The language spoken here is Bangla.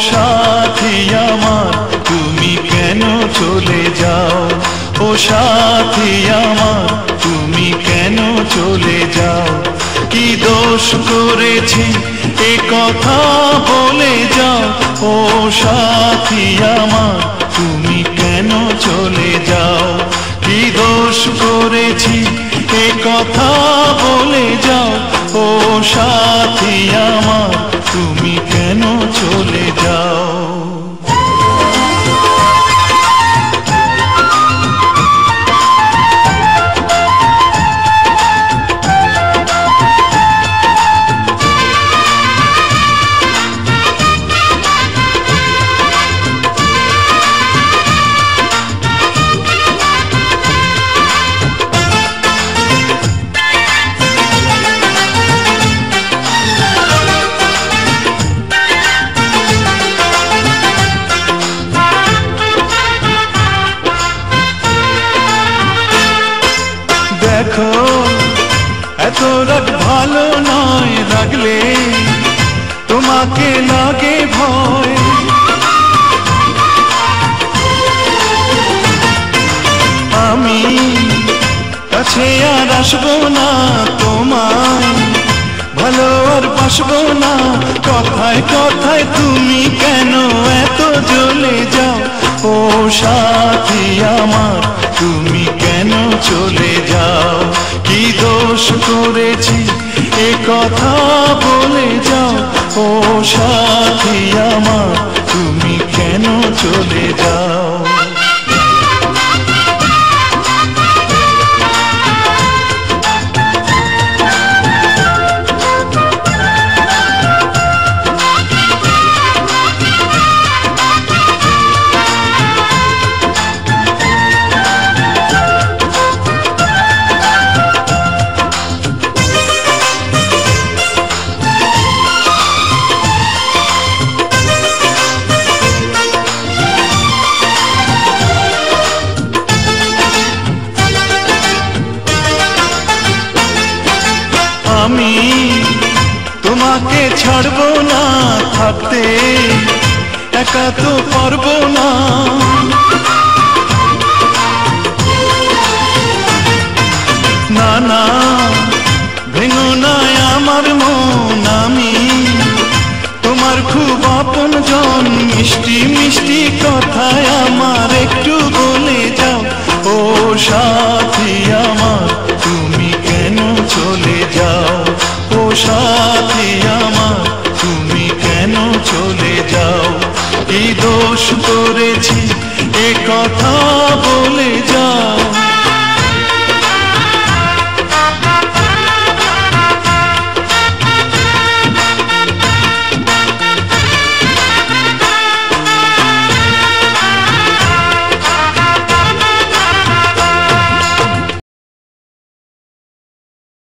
সাথী আমার তুমি কেন চলে যাও, ও সাথী আমার তুমি কেন চলে যাও। কি দোষ করেছি এ কথা বলে যাও, ও সাথী আমার তুমি কেন চলে যাও। কি দোষ করেছি এ কথা বলে যাও, ও সাথী আমার তুমি কেন চলে যাও। দেখো এত রাগ ভালো নয়, রাগলে তোমাকে লাগে ভয়। আমি কাছে আর আসবো না, তোমায় ভালো আর বাসবো না। কথায় কথায় তুমি কেন এত জ্বলে যাও, ও সাথী আমার তুমি কেন চলে যাও। কি দোষ করেছি এ কথা বলে যাও, ও সাথী আমার তুমি কেন চলে যাও। আমি তোমাকে ছাড়বো না, থাকতে একা তো পারবো না। না না ভেঙো না আমার মন, আমি তোমার খুব আপন জন। মিষ্টি মিষ্টি কথায় আমার একটু বলে যাও, ও সাথী আমার তুমি কেন চলে যাও। ও সাথী আমার তুমি কেন চলে যাও। কি দোষ করেছি এ কথা বলে যাও।